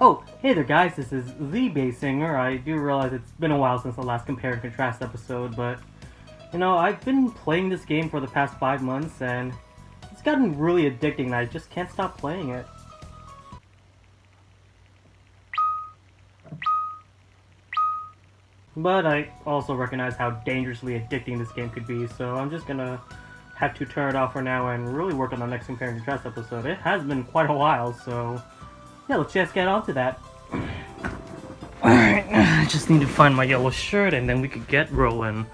Oh, hey there guys, this is the Bass Singer. I do realize it's been a while since the last Compare and Contrast episode, but I've been playing this game for the past 5 months and it's gotten really addicting and I just can't stop playing it. But I also recognize how dangerously addicting this game could be, so I'm just gonna have to turn it off for now and really work on the next Compare and Contrast episode. It has been quite a while, so yeah, let's just get on to that. Alright, I just need to find my yellow shirt and then we could get rolling.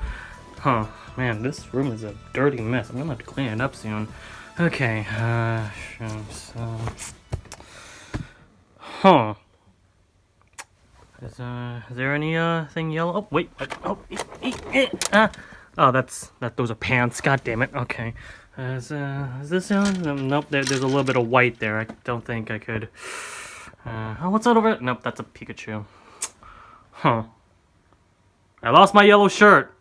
Huh, man, this room is a dirty mess. I'm gonna have to clean it up soon. Okay, huh. Is there anything yellow? Oh, wait, oh, those are pants, god damn it, okay. Is this on? Nope, there's a little bit of white there. I don't think I could. Oh, what's that over? Nope, that's a Pikachu. Huh. I lost my yellow shirt.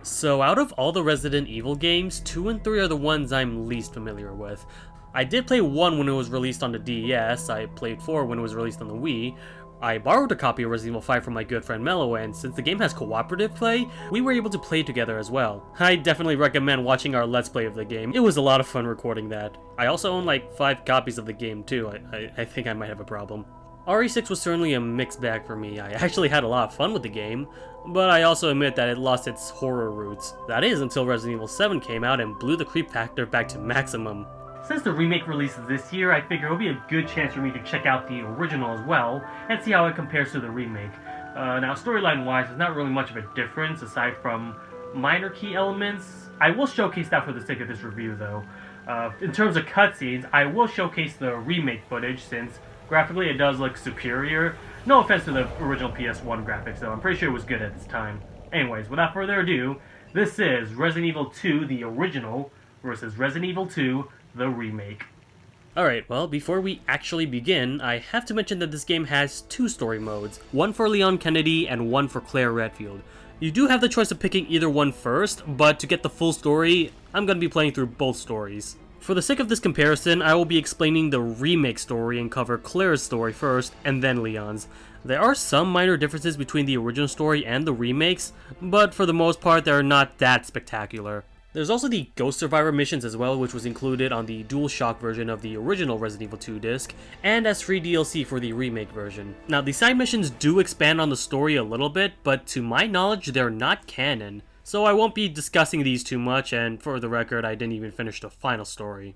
So out of all the Resident Evil games, 2 and 3 are the ones I'm least familiar with. I did play 1 when it was released on the DS, I played 4 when it was released on the Wii, I borrowed a copy of Resident Evil 5 from my good friend Mello, and since the game has cooperative play, we were able to play together as well. I definitely recommend watching our Let's Play of the game. It was a lot of fun recording that. I also own like 5 copies of the game too. I think I might have a problem. RE6 was certainly a mixed bag for me. I actually had a lot of fun with the game, but I also admit that it lost its horror roots. That is, until Resident Evil 7 came out and blew the creep factor back to maximum. Since the remake releases this year, I figure it'll be a good chance for me to check out the original as well, and see how it compares to the remake. Now, storyline-wise, there's not really much of a difference, aside from minor key elements. I will showcase that for the sake of this review, though. In terms of cutscenes, I will showcase the remake footage, since graphically it does look superior. No offense to the original PS1 graphics, though. I'm pretty sure it was good at its time. Anyways, without further ado, this is Resident Evil 2, the original, versus Resident Evil 2, the remake. Alright, well, before we actually begin, I have to mention that this game has 2 story modes, one for Leon Kennedy and one for Claire Redfield. You do have the choice of picking either one first, but to get the full story, I'm going to be playing through both stories. For the sake of this comparison, I will be explaining the remake story and cover Claire's story first, and then Leon's. There are some minor differences between the original story and the remakes, but for the most part, they're not that spectacular. There's also the Ghost Survivor missions as well, which was included on the DualShock version of the original Resident Evil 2 disc, and as free DLC for the remake version. Now, the side missions do expand on the story a little bit, but to my knowledge, they're not canon. So I won't be discussing these too much, and for the record, I didn't even finish the final story.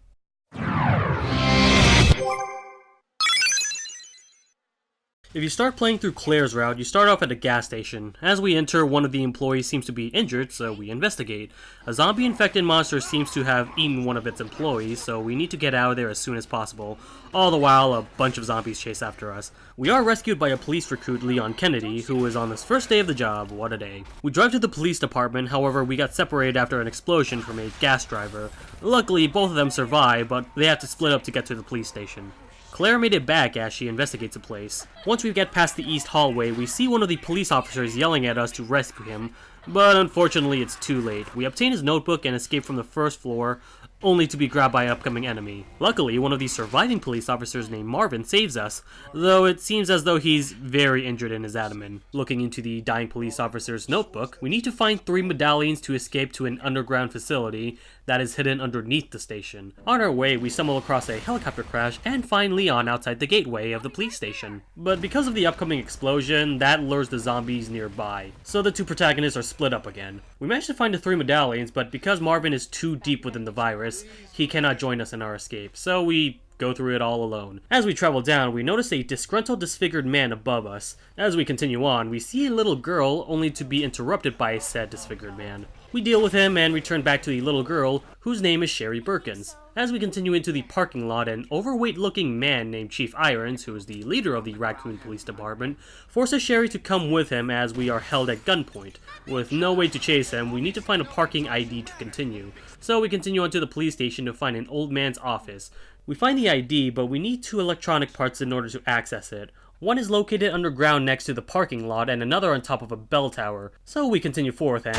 If you start playing through Claire's route, you start off at a gas station. As we enter, one of the employees seems to be injured, so we investigate. A zombie-infected monster seems to have eaten one of its employees, so we need to get out of there as soon as possible. All the while, a bunch of zombies chase after us. We are rescued by a police recruit, Leon Kennedy, who is on his first day of the job. What a day. We drive to the police department, however we got separated after an explosion from a gas driver. Luckily, both of them survive, but they have to split up to get to the police station. Claire made it back as she investigates the place. Once we get past the east hallway, we see one of the police officers yelling at us to rescue him, but unfortunately it's too late. We obtain his notebook and escape from the first floor, only to be grabbed by an upcoming enemy. Luckily, one of the surviving police officers named Marvin saves us, though it seems as though he's very injured in his abdomen. Looking into the dying police officer's notebook, we need to find 3 medallions to escape to an underground facility that is hidden underneath the station. On our way, we stumble across a helicopter crash and find Leon outside the gateway of the police station. But because of the upcoming explosion, that lures the zombies nearby, so the 2 protagonists are split up again. We managed to find the 3 medallions, but because Marvin is too deep within the virus, he cannot join us in our escape, so we go through it all alone. As we travel down, we notice a disgruntled, disfigured man above us. As we continue on, we see a little girl, only to be interrupted by a sad, disfigured man. We deal with him and return back to the little girl, whose name is Sherry Birkins. As we continue into the parking lot, an overweight-looking man named Chief Irons, who is the leader of the Raccoon Police Department, forces Sherry to come with him as we are held at gunpoint. With no way to chase him, we need to find a parking ID to continue. So we continue on to the police station to find an old man's office. We find the ID, but we need 2 electronic parts in order to access it. One is located underground next to the parking lot, and another on top of a bell tower. So we continue forth and...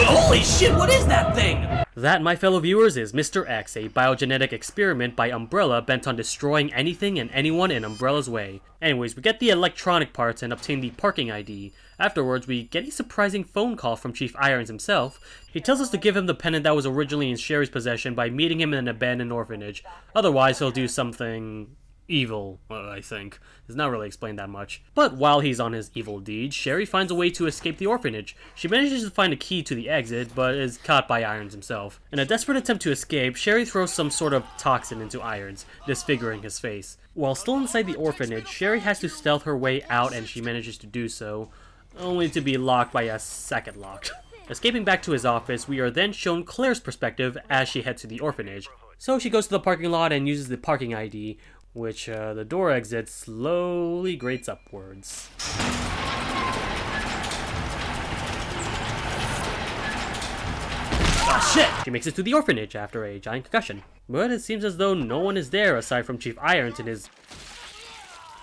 Holy shit, what is that thing? That, my fellow viewers, is Mr. X, a biogenetic experiment by Umbrella bent on destroying anything and anyone in Umbrella's way. Anyways, we get the electronic parts and obtain the parking ID. Afterwards, we get a surprising phone call from Chief Irons himself. He tells us to give him the pendant that was originally in Sherry's possession by meeting him in an abandoned orphanage. Otherwise, he'll do something... evil, I think. It's not really explained that much. But while he's on his evil deeds, Sherry finds a way to escape the orphanage. She manages to find a key to the exit, but is caught by Irons himself. In a desperate attempt to escape, Sherry throws some sort of toxin into Irons, disfiguring his face. While still inside the orphanage, Sherry has to stealth her way out, and she manages to do so, only to be locked by a second lock. Escaping back to his office, we are then shown Claire's perspective as she heads to the orphanage. So she goes to the parking lot and uses the parking ID, which the door exit slowly grates upwards. Ah, shit! She makes it to the orphanage after a giant concussion. But it seems as though no one is there aside from Chief Irons in his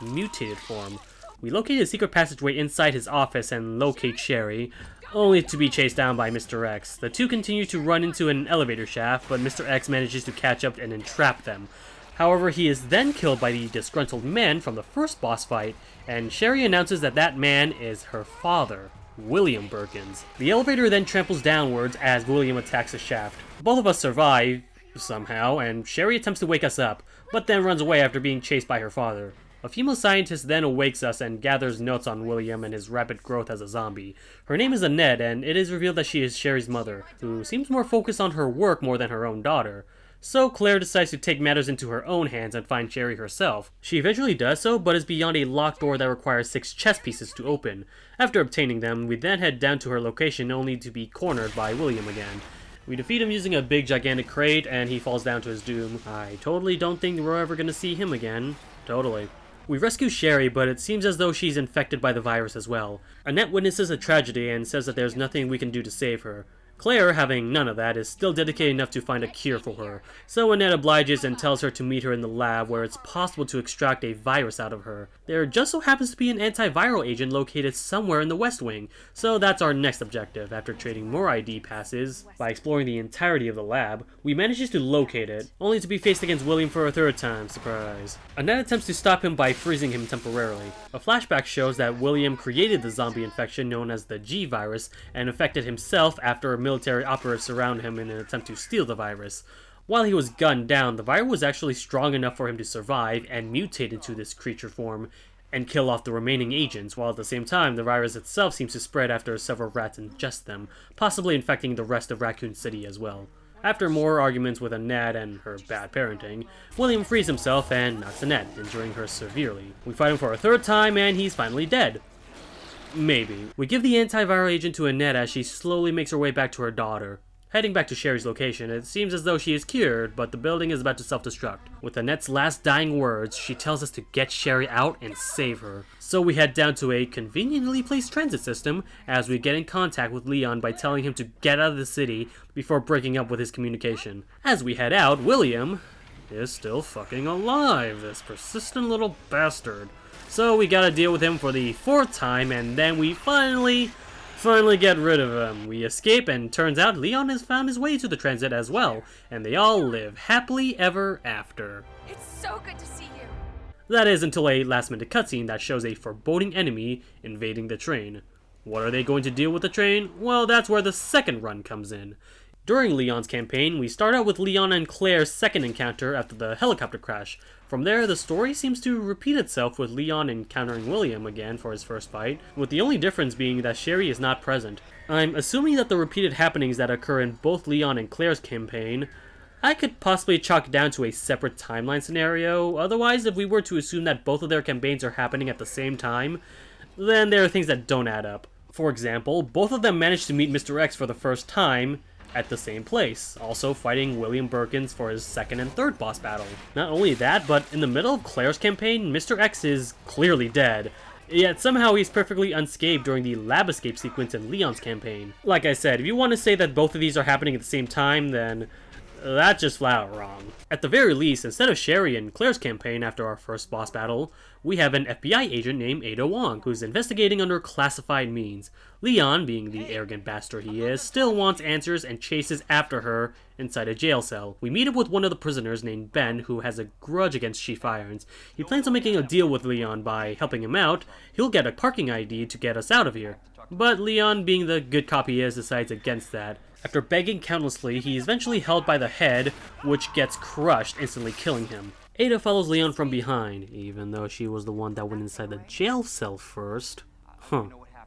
mutated form. We locate a secret passageway inside his office and locate Sherry, only to be chased down by Mr. X. The two continue to run into an elevator shaft, but Mr. X manages to catch up and entrap them. However, he is then killed by the disgruntled man from the first boss fight, and Sherry announces that that man is her father, William Birkins. The elevator then tramples downwards as William attacks the shaft. Both of us survive, somehow, and Sherry attempts to wake us up, but then runs away after being chased by her father. A female scientist then awakes us and gathers notes on William and his rapid growth as a zombie. Her name is Annette, and it is revealed that she is Sherry's mother, who seems more focused on her work more than her own daughter. So Claire decides to take matters into her own hands and find Sherry herself. She eventually does so, but is beyond a locked door that requires 6 chess pieces to open. After obtaining them, we then head down to her location only to be cornered by William again. We defeat him using a big gigantic crate, and he falls down to his doom. I totally don't think we're ever gonna see him again. Totally. We rescue Sherry, but it seems as though she's infected by the virus as well. Annette witnesses a tragedy and says that there's nothing we can do to save her. Claire, having none of that, is still dedicated enough to find a cure for her, so Annette obliges and tells her to meet her in the lab where it's possible to extract a virus out of her. There just so happens to be an antiviral agent located somewhere in the West Wing, so that's our next objective. After trading more ID passes, by exploring the entirety of the lab, we manage to locate it, only to be faced against William for a third time, surprise. Annette attempts to stop him by freezing him temporarily. A flashback shows that William created the zombie infection known as the G virus and infected himself after military operatives surround him in an attempt to steal the virus. While he was gunned down, the virus was actually strong enough for him to survive and mutate into this creature form and kill off the remaining agents, while at the same time the virus itself seems to spread after several rats ingest them, possibly infecting the rest of Raccoon City as well. After more arguments with Annette and her bad parenting, William frees himself and knocks Annette, injuring her severely. We fight him for a third time and he's finally dead. Maybe. We give the antiviral agent to Annette as she slowly makes her way back to her daughter. Heading back to Sherry's location, it seems as though she is cured, but the building is about to self-destruct. With Annette's last dying words, she tells us to get Sherry out and save her. So we head down to a conveniently placed transit system as we get in contact with Leon by telling him to get out of the city before breaking up with his communication. As we head out, William is still fucking alive, this persistent little bastard. So we gotta deal with him for the 4th time, and then we finally get rid of him. We escape, and turns out Leon has found his way to the transit as well, and they all live happily ever after. It's so good to see you. That is until a last-minute cutscene that shows a foreboding enemy invading the train. What are they going to do with the train? Well, that's where the second run comes in. During Leon's campaign, we start out with Leon and Claire's second encounter after the helicopter crash. From there, the story seems to repeat itself with Leon encountering William again for his first fight, with the only difference being that Sherry is not present. I'm assuming that the repeated happenings that occur in both Leon and Claire's campaign, I could possibly chalk down to a separate timeline scenario. Otherwise, if we were to assume that both of their campaigns are happening at the same time, then there are things that don't add up. For example, both of them managed to meet Mr. X for the first time at the same place, also fighting William Birkins for his second and third boss battle. Not only that, but in the middle of Claire's campaign, Mr. X is clearly dead. Yet somehow he's perfectly unscathed during the lab escape sequence in Leon's campaign. Like I said, if you want to say that both of these are happening at the same time, then that's just flat out wrong. At the very least, instead of Sherry and Claire's campaign after our first boss battle, we have an FBI agent named Ada Wong, who's investigating under classified means. Leon, being the arrogant bastard he is, still wants answers and chases after her inside a jail cell. We meet up with one of the prisoners named Ben, who has a grudge against Chief Irons. He plans on making a deal with Leon by helping him out. He'll get a parking ID to get us out of here. But Leon, being the good cop he is, decides against that. After begging countlessly, he is eventually held by the head, which gets crushed, instantly killing him. Ada follows Leon from behind, even though she was the one that went inside the jail cell first.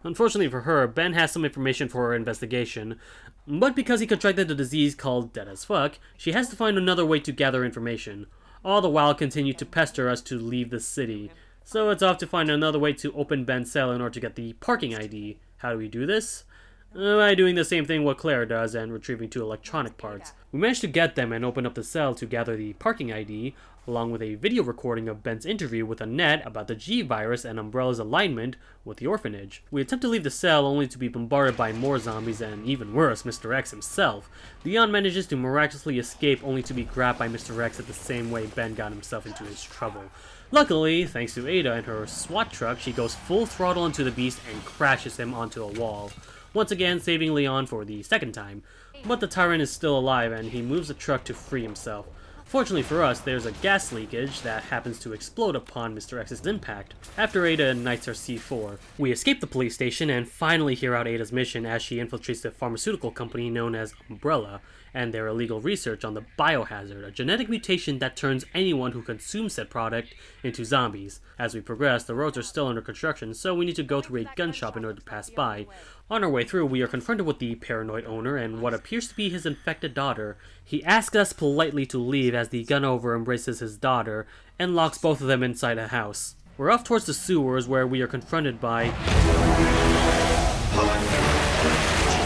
Unfortunately for her, Ben has some information for her investigation, but because he contracted a disease called Dead as Fuck, she has to find another way to gather information, all the while continue to pester us to leave the city. So it's off to find another way to open Ben's cell in order to get the parking ID. How do we do this? By doing the same thing what Claire does and retrieving 2 electronic parts. We managed to get them and open up the cell to gather the parking ID, along with a video recording of Ben's interview with Annette about the G-Virus and Umbrella's alignment with the orphanage. We attempt to leave the cell only to be bombarded by more zombies and, even worse, Mr. X himself. Leon manages to miraculously escape only to be grabbed by Mr. X at the same way Ben got himself into his trouble. Luckily, thanks to Ada and her SWAT truck, she goes full throttle into the beast and crashes him onto a wall, once again saving Leon for the second time. But the tyrant is still alive and he moves the truck to free himself. Fortunately for us, there's a gas leakage that happens to explode upon Mr. X's impact. After Ada ignites her C4, we escape the police station and finally hear out Ada's mission as she infiltrates the pharmaceutical company known as Umbrella and their illegal research on the biohazard, a genetic mutation that turns anyone who consumes said product into zombies. As we progress, the roads are still under construction, so we need to go through a gun shop in order to pass by. On our way through, we are confronted with the paranoid owner and what appears to be his infected daughter. He asks us politely to leave as the gun owner embraces his daughter and locks both of them inside a house. We're off towards the sewers where we are confronted by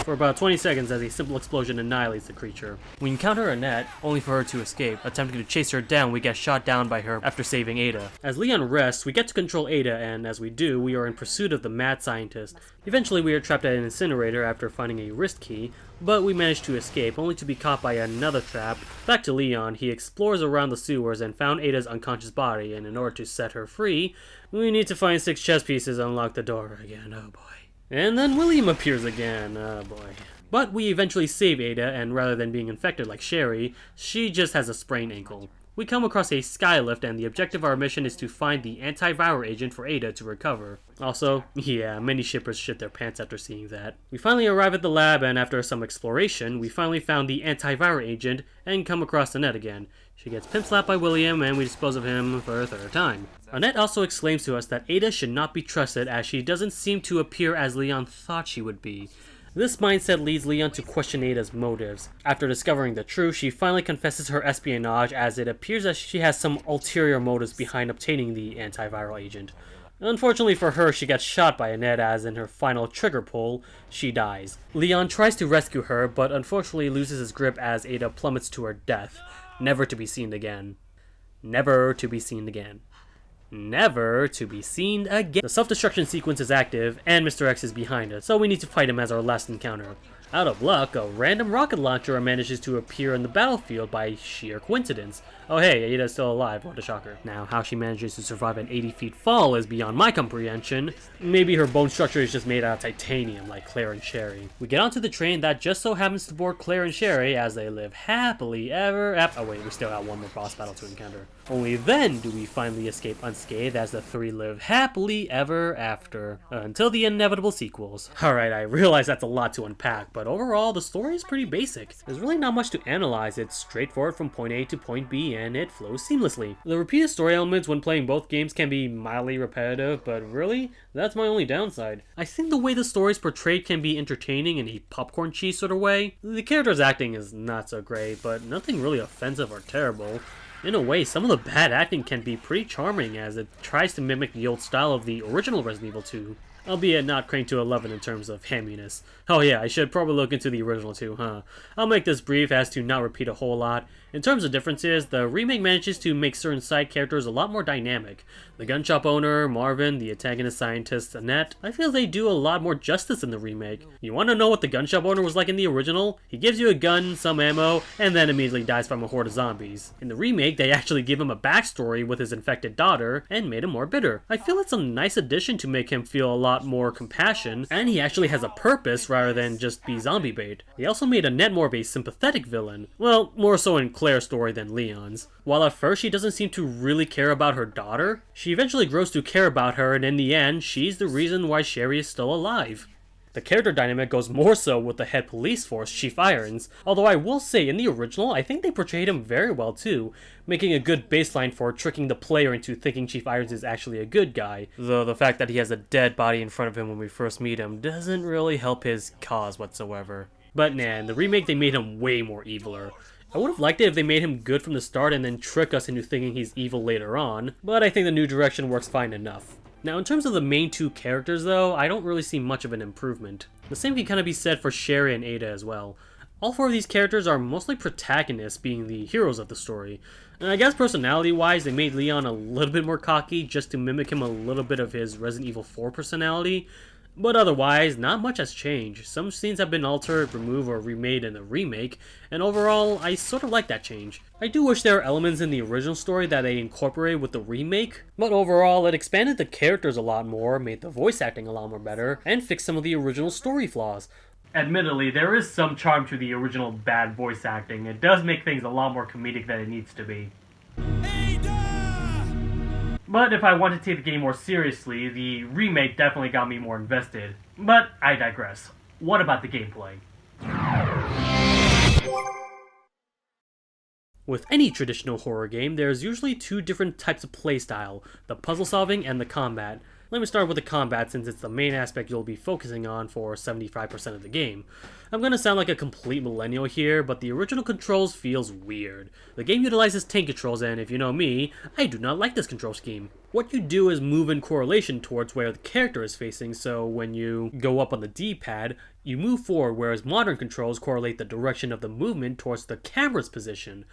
for about 20 seconds as a simple explosion annihilates the creature. We encounter Annette, only for her to escape. Attempting to chase her down, we get shot down by her after saving Ada. As Leon rests, we get to control Ada, and as we do, we are in pursuit of the mad scientist. Eventually, we are trapped at an incinerator after finding a wrist key, but we manage to escape, only to be caught by another trap. Back to Leon, he explores around the sewers and found Ada's unconscious body, and in order to set her free, we need to find 6 chess pieces and unlock the door again. Oh boy. And then William appears again, oh boy. But we eventually save Ada, and rather than being infected like Sherry, she just has a sprained ankle. We come across a skylift, and the objective of our mission is to find the antiviral agent for Ada to recover. Also, yeah, many shippers shit their pants after seeing that. We finally arrive at the lab, and after some exploration, we finally found the antiviral agent and come across Annette again. She gets pimp slapped by William, and we dispose of him for a third time. Annette also exclaims to us that Ada should not be trusted as she doesn't seem to appear as Leon thought she would be. This mindset leads Leon to question Ada's motives. After discovering the truth, she finally confesses her espionage as it appears that she has some ulterior motives behind obtaining the antiviral agent. Unfortunately for her, she gets shot by Annette as in her final trigger pull, she dies. Leon tries to rescue her, but unfortunately loses his grip as Ada plummets to her death, never to be seen again. Never to be seen again. Never to be seen again. The self-destruction sequence is active, and Mr. X is behind us, so we need to fight him as our last encounter. Out of luck, a random rocket launcher manages to appear on the battlefield by sheer coincidence. Oh hey, Ada's still alive, what a shocker. Now, how she manages to survive an 80 feet fall is beyond my comprehension. Maybe her bone structure is just made out of titanium, like Claire and Sherry. We get onto the train that just so happens to board Claire and Sherry as they live happily ever after. Oh wait, we still got one more boss battle to encounter. Only then do we finally escape unscathed as the 3 live happily ever after. Until the inevitable sequels. Alright, I realize that's a lot to unpack, but overall, the story is pretty basic. There's really not much to analyze. It's straightforward from point A to point B, and it flows seamlessly. The repeated story elements when playing both games can be mildly repetitive, but really, that's my only downside. I think the way the story is portrayed can be entertaining in a popcorn cheese sort of way. The character's acting is not so great, but nothing really offensive or terrible. In a way, some of the bad acting can be pretty charming as it tries to mimic the old style of the original Resident Evil 2. albeit not cranked to 11 in terms of hamminess. Oh yeah, I should probably look into the original too, huh? I'll make this brief as to not repeat a whole lot. In terms of differences, the remake manages to make certain side characters a lot more dynamic. The gun shop owner, Marvin, the antagonist scientist, Annette, I feel they do a lot more justice in the remake. You want to know what the gun shop owner was like in the original? He gives you a gun, some ammo, and then immediately dies from a horde of zombies. In the remake, they actually give him a backstory with his infected daughter, and made him more bitter. I feel it's a nice addition to make him feel a lot more compassion, and he actually has a purpose rather than just be zombie bait. They also made Annette more of a sympathetic villain. Well, more so in Claire's story than Leon's. While at first she doesn't seem to really care about her daughter, she eventually grows to care about her, and in the end, she's the reason why Sherry is still alive. The character dynamic goes more so with the head police force, Chief Irons, although I will say in the original, I think they portrayed him very well too, making a good baseline for tricking the player into thinking Chief Irons is actually a good guy, though the fact that he has a dead body in front of him when we first meet him doesn't really help his cause whatsoever. But nah, in the remake they made him way more eviler. I would have liked it if they made him good from the start and then trick us into thinking he's evil later on, but I think the new direction works fine enough. Now in terms of the main two characters though, I don't really see much of an improvement. The same can kind of be said for Sherry and Ada as well. All four of these characters are mostly protagonists, being the heroes of the story. And I guess personality wise they made Leon a little bit more cocky just to mimic him a little bit of his Resident Evil 4 personality. But otherwise, not much has changed. Some scenes have been altered, removed, or remade in the remake, and overall, I sort of like that change. I do wish there were elements in the original story that they incorporated with the remake, but overall, it expanded the characters a lot more, made the voice acting a lot more better, and fixed some of the original story flaws. Admittedly, there is some charm to the original bad voice acting. It does make things a lot more comedic than it needs to be. But if I want to take the game more seriously, the remake definitely got me more invested. But I digress. What about the gameplay? With any traditional horror game, there's usually two different types of playstyle, the puzzle solving and the combat. Let me start with the combat since it's the main aspect you'll be focusing on for 75% of the game. I'm gonna sound like a complete millennial here, but the original controls feels weird. The game utilizes tank controls and if you know me, I do not like this control scheme. What you do is move in correlation towards where the character is facing, so when you go up on the D-pad, you move forward, whereas modern controls correlate the direction of the movement towards the camera's position.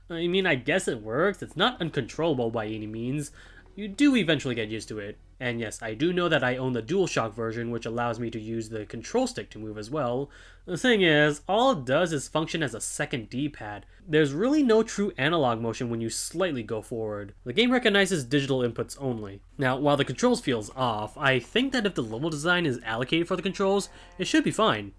I mean, I guess it works, it's not uncontrollable by any means. You do eventually get used to it. And yes, I do know that I own the DualShock version, which allows me to use the control stick to move as well. The thing is, all it does is function as a second D-pad. There's really no true analog motion when you slightly go forward. The game recognizes digital inputs only. Now, while the controls feels off, I think that if the level design is allocated for the controls, it should be fine.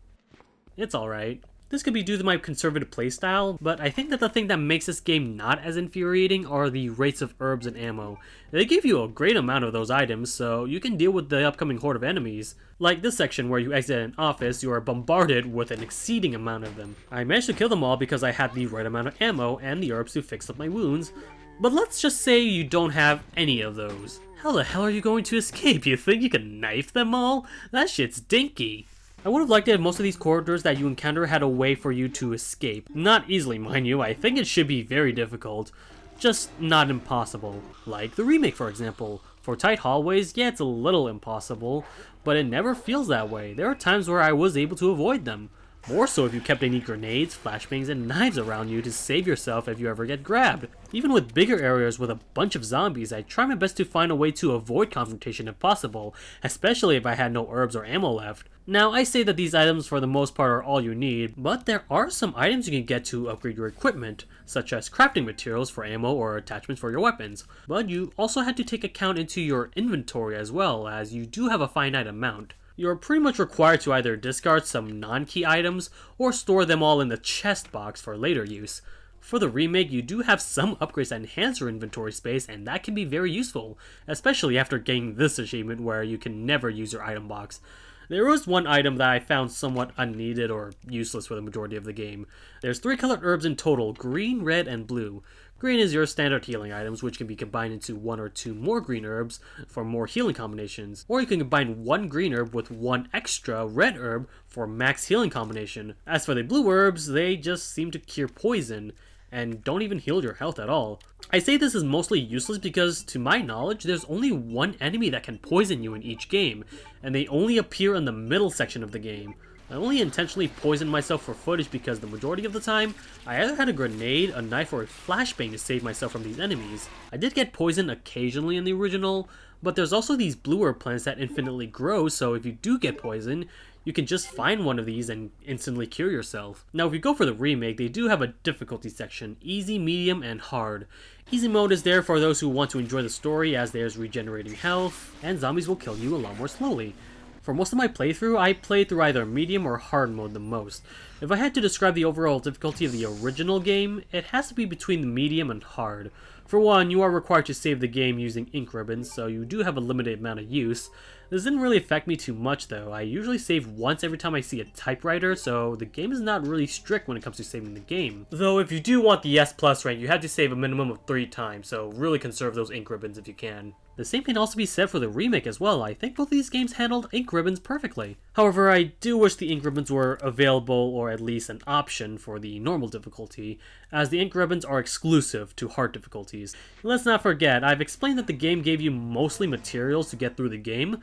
It's alright. This could be due to my conservative playstyle, but I think that the thing that makes this game not as infuriating are the rates of herbs and ammo. They give you a great amount of those items, so you can deal with the upcoming horde of enemies. Like this section where you exit an office, you are bombarded with an exceeding amount of them. I managed to kill them all because I had the right amount of ammo and the herbs to fix up my wounds, but let's just say you don't have any of those. How the hell are you going to escape? You think you can knife them all? That shit's dinky. I would have liked it if most of these corridors that you encounter had a way for you to escape. Not easily, mind you, I think it should be very difficult. Just not impossible. Like the remake, for example. For tight hallways, yeah, it's a little impossible, but it never feels that way. There are times where I was able to avoid them. More so if you kept any grenades, flashbangs, and knives around you to save yourself if you ever get grabbed. Even with bigger areas with a bunch of zombies, I try my best to find a way to avoid confrontation if possible, especially if I had no herbs or ammo left. Now, I say that these items for the most part are all you need, but there are some items you can get to upgrade your equipment, such as crafting materials for ammo or attachments for your weapons. But you also have to take account into your inventory as well, as you do have a finite amount. You're pretty much required to either discard some non-key items or store them all in the chest box for later use. For the remake, you do have some upgrades that enhance your inventory space, and that can be very useful, especially after getting this achievement where you can never use your item box. There was one item that I found somewhat unneeded or useless for the majority of the game. There's 3 colored herbs in total, green, red, and blue. Green is your standard healing items, which can be combined into 1 or 2 more green herbs for more healing combinations. Or you can combine 1 green herb with 1 extra red herb for max healing combination. As for the blue herbs, they just seem to cure poison. and don't even heal your health at all. I say this is mostly useless because, to my knowledge, there's only one enemy that can poison you in each game, and they only appear in the middle section of the game. I only intentionally poisoned myself for footage because the majority of the time, I either had a grenade, a knife, or a flashbang to save myself from these enemies. I did get poisoned occasionally in the original, but there's also these blue herb plants that infinitely grow, so if you do get poisoned, you can just find one of these and instantly cure yourself. Now if you go for the remake, they do have a difficulty section, easy, medium, and hard. Easy mode is there for those who want to enjoy the story as there's regenerating health, and zombies will kill you a lot more slowly. For most of my playthrough, I played through either medium or hard mode the most. If I had to describe the overall difficulty of the original game, it has to be between the medium and hard. For one, you are required to save the game using ink ribbons, so you do have a limited amount of use. This didn't really affect me too much though. I usually save once every time I see a typewriter, so the game is not really strict when it comes to saving the game. Though if you do want the S+ rank, you have to save a minimum of 3 times, so really conserve those ink ribbons if you can. The same can also be said for the remake as well. I think both of these games handled ink ribbons perfectly. However, I do wish the ink ribbons were available or at least an option for the normal difficulty, as the ink ribbons are exclusive to hard difficulties. Let's not forget, I've explained that the game gave you mostly materials to get through the game,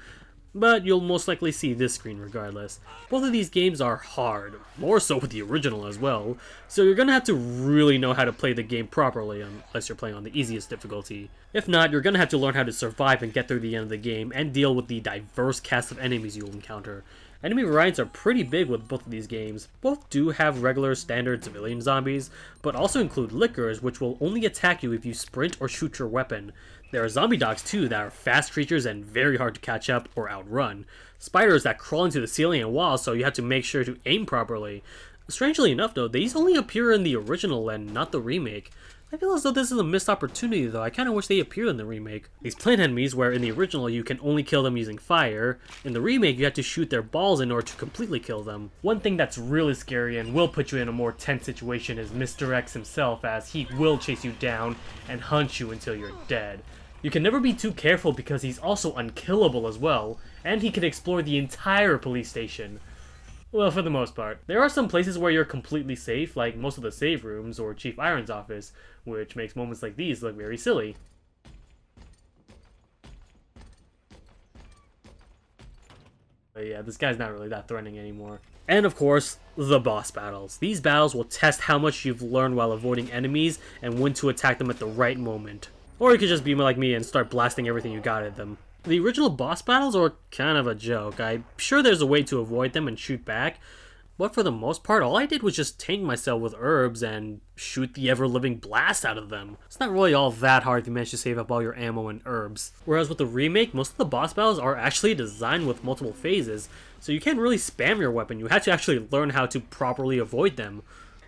but you'll most likely see this screen regardless. Both of these games are hard, more so with the original as well, so you're gonna have to really know how to play the game properly unless you're playing on the easiest difficulty. If not, you're gonna have to learn how to survive and get through the end of the game and deal with the diverse cast of enemies you'll encounter. Enemy variants are pretty big with both of these games. Both do have regular standard civilian zombies, but also include lickers which will only attack you if you sprint or shoot your weapon. There are zombie dogs too that are fast creatures and very hard to catch up or outrun. Spiders that crawl into the ceiling and walls, so you have to make sure to aim properly. Strangely enough though, these only appear in the original and not the remake. I feel as though this is a missed opportunity though. I kinda wish they appeared in the remake. These plant enemies, where in the original you can only kill them using fire, in the remake you have to shoot their balls in order to completely kill them. One thing that's really scary and will put you in a more tense situation is Mr. X himself, as he will chase you down and hunt you until you're dead. You can never be too careful because he's also unkillable as well, and he can explore the entire police station. Well, for the most part. There are some places where you're completely safe, like most of the save rooms or Chief Iron's office, which makes moments like these look very silly. But yeah, this guy's not really that threatening anymore. And of course, the boss battles. These battles will test how much you've learned while avoiding enemies and when to attack them at the right moment. Or you could just be like me and start blasting everything you got at them. The original boss battles are kind of a joke. I'm sure there's a way to avoid them and shoot back, but for the most part, all I did was just tank myself with herbs and shoot the ever-living blast out of them. It's not really all that hard if you manage to save up all your ammo and herbs. Whereas with the remake, most of the boss battles are actually designed with multiple phases, so you can't really spam your weapon. You have to actually learn how to properly avoid them.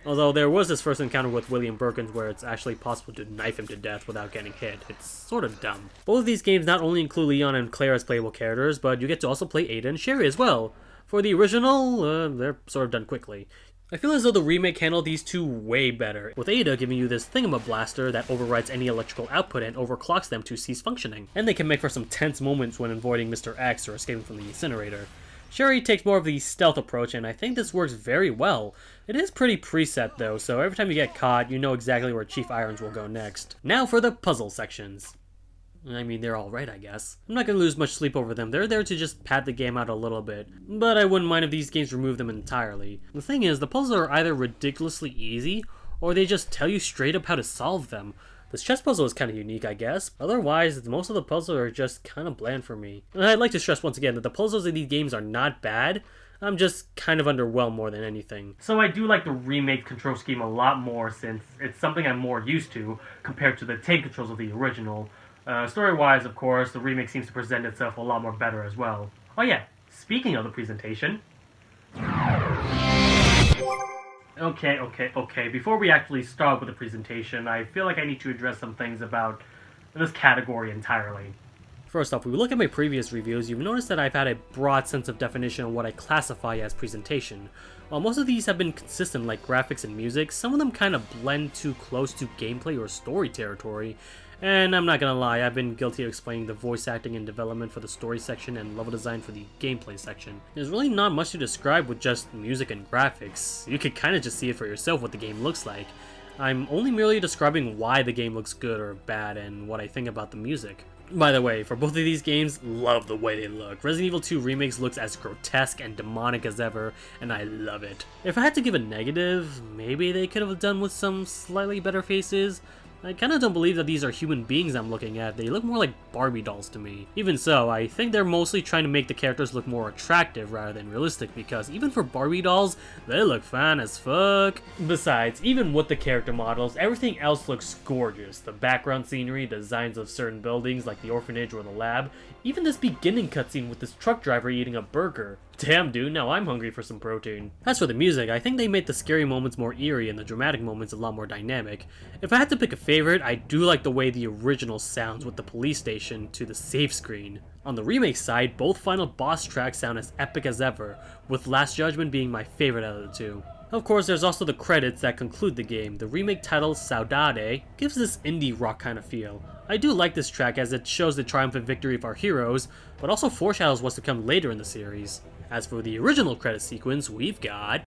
Although there was this first encounter with William Birkins where it's actually possible to knife him to death without getting hit. It's sort of dumb. Both of these games not only include Leon and Claire as playable characters, but you get to also play Ada and Sherry as well. For the original, they're sort of done quickly. I feel as though the remake handled these two way better, with Ada giving you this thingamablaster that overrides any electrical output and overclocks them to cease functioning. And they can make for some tense moments when avoiding Mr. X or escaping from the incinerator. Sherry takes more of the stealth approach, and I think this works very well. It is pretty preset though, so every time you get caught, you know exactly where Chief Irons will go next. Now for the puzzle sections. I mean, they're alright, I guess. I'm not gonna lose much sleep over them. They're there to just pad the game out a little bit, but I wouldn't mind if these games remove them entirely. The thing is, the puzzles are either ridiculously easy, or they just tell you straight up how to solve them. This chess puzzle is kind of unique, I guess. Otherwise, most of the puzzles are just kind of bland for me. And I'd like to stress once again that the puzzles in these games are not bad. I'm just kind of underwhelmed more than anything. So I do like the remake control scheme a lot more since it's something I'm more used to compared to the tank controls of the original. Story-wise, of course, the remake seems to present itself a lot more better as well. Oh yeah, speaking of the presentation... Okay, before we actually start with the presentation, I feel like I need to address some things about this category entirely. First off, if we look at my previous reviews, you've noticed that I've had a broad sense of definition on what I classify as presentation. While most of these have been consistent like graphics and music, some of them kind of blend too close to gameplay or story territory. And I'm not gonna lie, I've been guilty of explaining the voice acting and development for the story section and level design for the gameplay section. There's really not much to describe with just music and graphics. You could kinda just see it for yourself what the game looks like. I'm only merely describing why the game looks good or bad and what I think about the music. By the way, for both of these games, love the way they look. Resident Evil 2 Remakes looks as grotesque and demonic as ever, and I love it. If I had to give a negative, maybe they could have done with some slightly better faces. I kinda don't believe that these are human beings I'm looking at, they look more like Barbie dolls to me. Even so, I think they're mostly trying to make the characters look more attractive rather than realistic, because even for Barbie dolls, they look fine as fuck. Besides, even with the character models, everything else looks gorgeous. The background scenery, designs of certain buildings like the orphanage or the lab, even this beginning cutscene with this truck driver eating a burger. Damn dude, now I'm hungry for some protein. As for the music, I think they made the scary moments more eerie and the dramatic moments a lot more dynamic. If I had to pick a favorite, I do like the way the original sounds with the police station to the save screen. On the remake side, both final boss tracks sound as epic as ever, with Last Judgment being my favorite out of the two. Of course, there's also the credits that conclude the game. The remake title, Saudade, gives this indie rock kind of feel. I do like this track as it shows the triumphant victory of our heroes, but also foreshadows what's to come later in the series. As for the original credit sequence, we've got...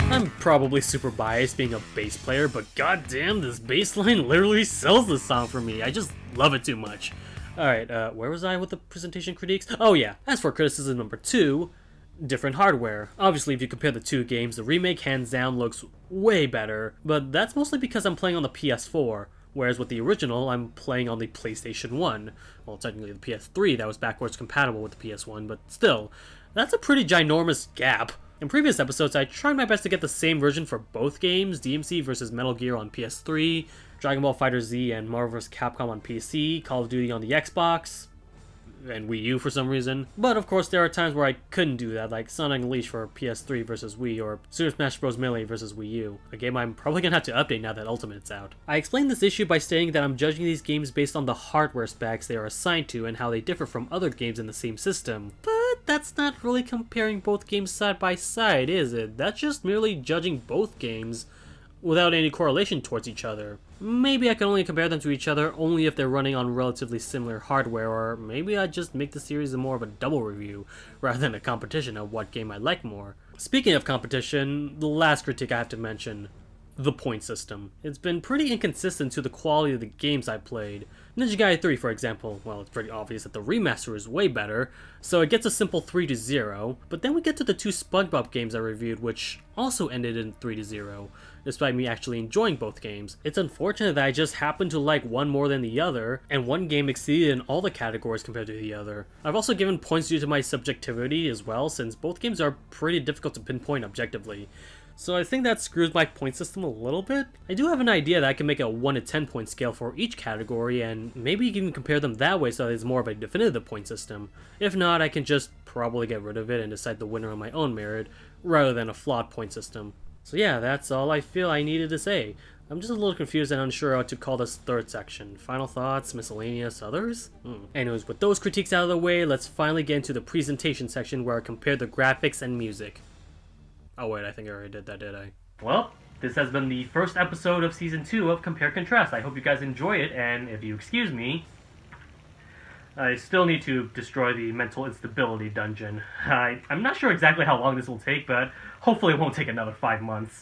I'm probably super biased being a bass player, but goddamn, this bass line literally sells this song for me. I just love it too much. Alright, where was I with the presentation critiques? Oh yeah, as for criticism number 2, different hardware. Obviously, if you compare the two games, the remake hands down looks way better, but that's mostly because I'm playing on the PS4, whereas with the original, I'm playing on the PlayStation 1. Well, technically the PS3 that was backwards compatible with the PS1, but still, that's a pretty ginormous gap. In previous episodes, I tried my best to get the same version for both games, DMC vs Metal Gear on PS3, Dragon Ball FighterZ and Marvel vs Capcom on PC, Call of Duty on the Xbox, and Wii U for some reason. But of course there are times where I couldn't do that, like Sonic Unleashed for PS3 versus Wii, or Super Smash Bros. Melee versus Wii U, a game I'm probably gonna have to update now that Ultimate's out. I explained this issue by stating that I'm judging these games based on the hardware specs they are assigned to and how they differ from other games in the same system. But that's not really comparing both games side by side, is it? That's just merely judging both games without any correlation towards each other. Maybe I can only compare them to each other only if they're running on relatively similar hardware, or maybe I just make the series more of a double review rather than a competition of what game I like more. Speaking of competition, the last critique I have to mention, the point system. It's been pretty inconsistent to the quality of the games I played. Ninja Gaiden 3, for example, well, it's pretty obvious that the remaster is way better, so it gets a simple 3-0, but then we get to the two SpongeBob games I reviewed, which also ended in 3-0, despite me actually enjoying both games. It's unfortunate that I just happen to like one more than the other, and one game exceeded in all the categories compared to the other. I've also given points due to my subjectivity as well, since both games are pretty difficult to pinpoint objectively. So I think that screws my point system a little bit. I do have an idea that I can make a 1 to 10 point scale for each category, and maybe even compare them that way so that it's more of a definitive point system. If not, I can just probably get rid of it and decide the winner on my own merit, rather than a flawed point system. So yeah, that's all I feel I needed to say. I'm just a little confused and unsure what to call this third section. Final thoughts, miscellaneous, others? Anyways, with those critiques out of the way, let's finally get into the presentation section where I compare the graphics and music. Oh wait, I think I already did that, did I? Well, this has been the first episode of Season 2 of Compare Contrast. I hope you guys enjoy it, and if you excuse me, I still need to destroy the mental instability dungeon. I'm not sure exactly how long this will take, but hopefully it won't take another 5 months.